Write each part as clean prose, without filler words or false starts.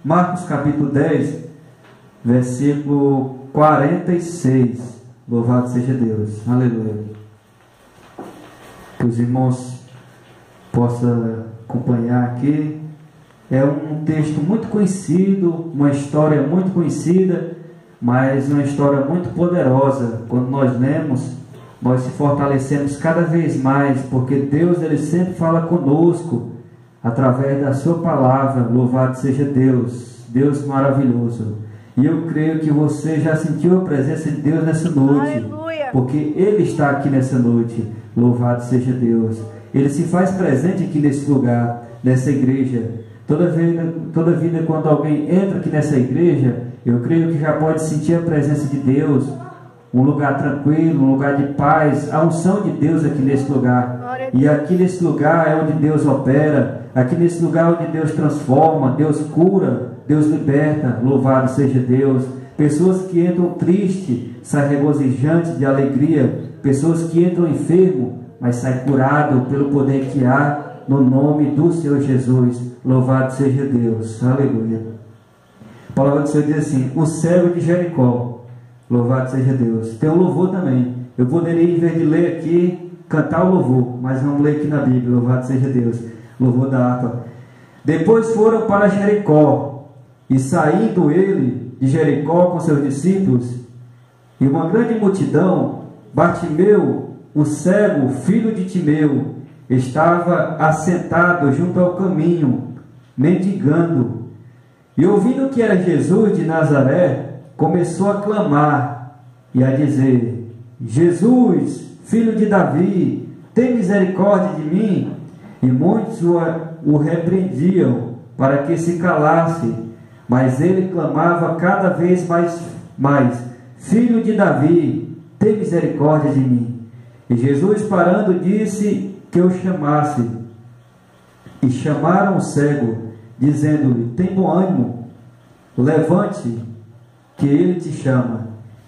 Marcos capítulo 10, versículo 46. Louvado seja Deus. Aleluia. Que os irmãos possam acompanhar aqui. É um texto muito conhecido, uma história muito conhecida, mas uma história muito poderosa. Quando nós lemos, nós se fortalecemos cada vez mais, porque Deus, Ele sempre fala conosco através da sua palavra. Louvado seja Deus, Deus maravilhoso. E eu creio que você já sentiu a presença de Deus nessa noite. Aleluia. Porque Ele está aqui nessa noite. Louvado seja Deus. Ele se faz presente aqui nesse lugar, nessa igreja. Toda vida quando alguém entra aqui nessa igreja, eu creio que já pode sentir a presença de Deus. Um lugar tranquilo, um lugar de paz, a unção de Deus aqui nesse lugar. E aqui nesse lugar é onde Deus opera, aqui nesse lugar é onde Deus transforma, Deus cura, Deus liberta. Louvado seja Deus. Pessoas que entram tristes, saem regozijantes de alegria. Pessoas que entram enfermos, mas saem curados pelo poder que há no nome do Senhor Jesus. Louvado seja Deus. Aleluia. A palavra do Senhor diz assim: o cego de Jericó. Louvado seja Deus. Tem um louvor também. Eu poderia, em vez de ler aqui, cantar o louvor, mas vamos ler aqui na Bíblia. Louvado seja Deus. Louvor da harpa. Depois foram para Jericó, e saindo ele de Jericó com seus discípulos, e uma grande multidão, Bartimeu, o cego, filho de Timeu, estava assentado junto ao caminho, mendigando. E ouvindo que era Jesus de Nazaré, começou a clamar e a dizer: Jesus, filho de Davi, tem misericórdia de mim. E muitos o repreendiam para que se calasse, mas ele clamava cada vez mais: Filho de Davi, tem misericórdia de mim. E Jesus, parando, disse que o chamasse. E chamaram o cego, dizendo-lhe: tem bom ânimo, levante, que ele te chama.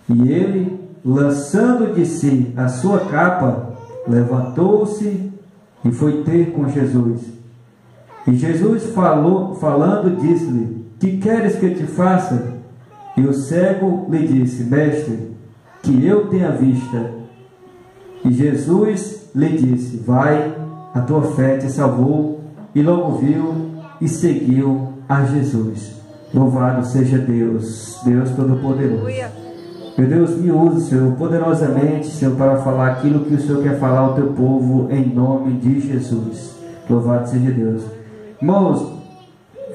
E ele, lançando de si a sua capa, levantou-se e foi ter com Jesus. E Jesus falando, disse-lhe: que queres que eu te faça? E o cego lhe disse: Mestre, que eu tenha vista. E Jesus lhe disse: vai, a tua fé te salvou. E logo viu e seguiu a Jesus. Louvado seja Deus, Deus Todo-Poderoso. Meu Deus, me use, Senhor, poderosamente, Senhor, para falar aquilo que o Senhor quer falar ao teu povo, em nome de Jesus. Louvado seja Deus. Irmãos,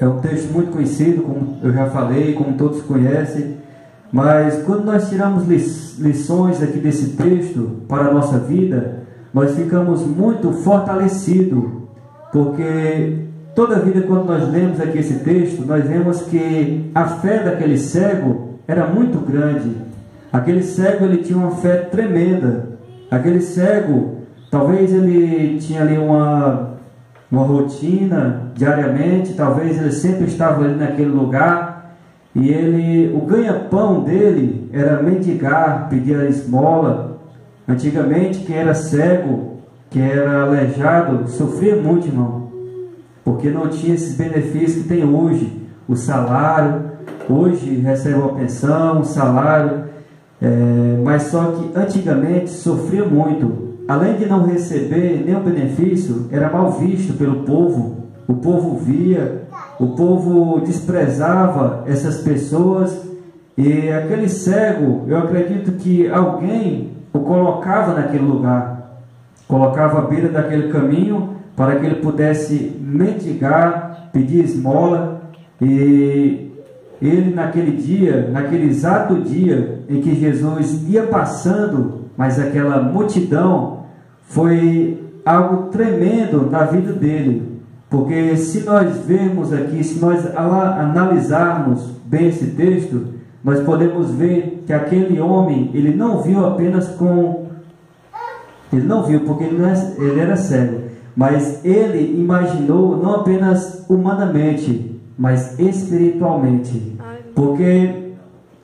é um texto muito conhecido, como eu já falei, como todos conhecem, mas quando nós tiramos lições aqui desse texto para a nossa vida, nós ficamos muito fortalecidos, porque toda vida, quando nós lemos aqui esse texto, nós vemos que a fé daquele cego era muito grande. Aquele cego, ele tinha uma fé tremenda. Aquele cego, talvez ele tinha ali uma rotina diariamente, talvez ele sempre estava ali naquele lugar, e o ganha-pão dele era mendigar, pedir a esmola. Antigamente, quem era cego, quem era aleijado, sofria muito, irmão, porque não tinha esses benefícios que tem hoje. O salário, hoje recebe uma pensão, um salário, mas só que antigamente sofria muito. Além de não receber nenhum benefício, era mal visto pelo povo. O povo via, o povo desprezava essas pessoas. E aquele cego, eu acredito que alguém o colocava naquele lugar, colocava à beira daquele caminho, para que ele pudesse mendigar, pedir esmola. E ele, naquele dia, naquele exato dia em que Jesus ia passando, mas aquela multidão, foi algo tremendo na vida dele. Porque se nós vermos aqui, se nós analisarmos bem esse texto, nós podemos ver que aquele homem, ele não viu apenas com... Ele não viu porque ele era cego, mas ele imaginou não apenas humanamente, mas espiritualmente. Porque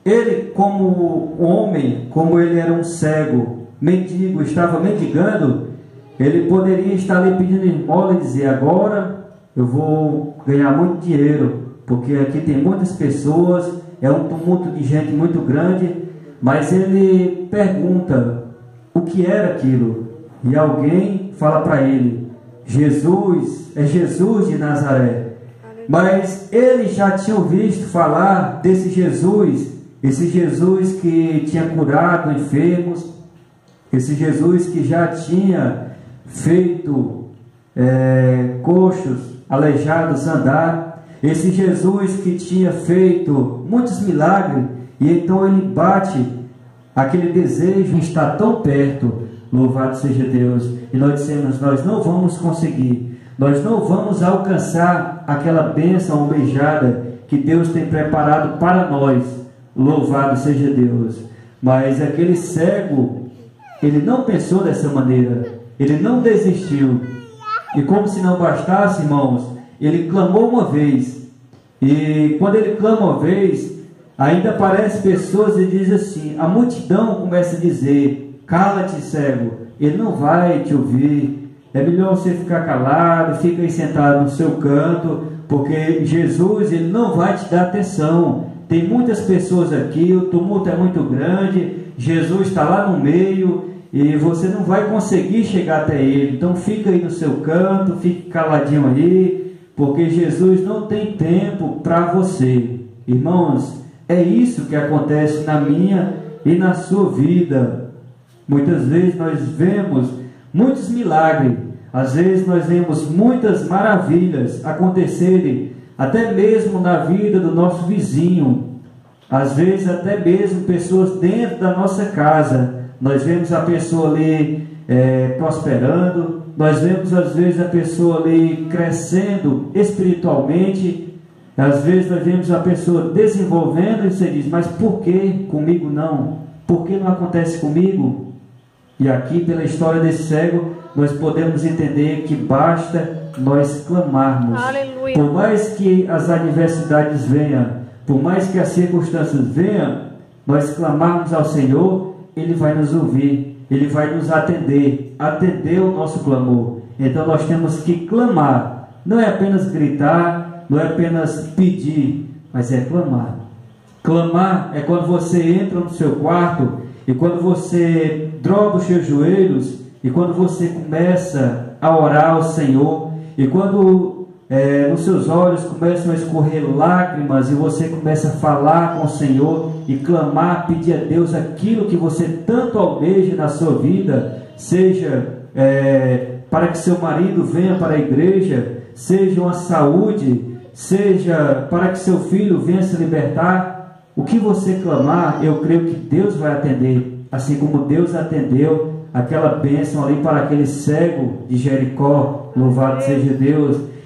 ele, como homem, como ele era um cego, mendigo, estava mendigando, ele poderia estar ali pedindo esmola e dizer: agora eu vou ganhar muito dinheiro, porque aqui tem muitas pessoas, é um tumulto de gente muito grande, mas ele pergunta o que era aquilo, e alguém fala para ele: Jesus, é Jesus de Nazaré. Mas eles já tinham visto falar desse Jesus, esse Jesus que tinha curado enfermos, esse Jesus que já tinha feito coxos, aleijados andar, esse Jesus que tinha feito muitos milagres. E então ele bate aquele desejo, está tão perto, louvado seja Deus. E nós dissemos: nós não vamos conseguir, nós não vamos alcançar aquela bênção almejada que Deus tem preparado para nós, louvado seja Deus. Mas aquele cego, ele não pensou dessa maneira, ele não desistiu. E como se não bastasse, irmãos, ele clamou uma vez. E quando ele clama uma vez, ainda aparecem pessoas e diz assim, a multidão começa a dizer: cala-te, cego, ele não vai te ouvir, é melhor você ficar calado, fica aí sentado no seu canto, porque Jesus, ele não vai te dar atenção. Tem muitas pessoas aqui, o tumulto é muito grande, Jesus está lá no meio e você não vai conseguir chegar até ele. Então fica aí no seu canto, fique caladinho aí, porque Jesus não tem tempo para você. Irmãos, é isso que acontece na minha e na sua vida. Muitas vezes nós vemos muitos milagres, às vezes nós vemos muitas maravilhas acontecerem, até mesmo na vida do nosso vizinho, às vezes até mesmo pessoas dentro da nossa casa. Nós vemos a pessoa ali prosperando, nós vemos às vezes a pessoa ali crescendo espiritualmente, às vezes nós vemos a pessoa desenvolvendo, e você diz: mas por que comigo não? Por que não acontece comigo? E aqui, pela história desse cego, nós podemos entender que basta nós clamarmos. Aleluia. Por mais que as adversidades venham, por mais que as circunstâncias venham, nós clamarmos ao Senhor, Ele vai nos ouvir, Ele vai nos atender o nosso clamor. Então nós temos que clamar, não é apenas gritar, não é apenas pedir, mas é clamar. Clamar é quando você entra no seu quarto e quando você dobra os seus joelhos e quando você começa a orar ao Senhor, e quando nos seus olhos começam a escorrer lágrimas e você começa a falar com o Senhor e clamar, pedir a Deus aquilo que você tanto almeja na sua vida, seja para que seu marido venha para a igreja, seja uma saúde, seja para que seu filho venha se libertar. O que você clamar, eu creio que Deus vai atender, assim como Deus atendeu aquela bênção ali para aquele cego de Jericó, louvado seja Deus.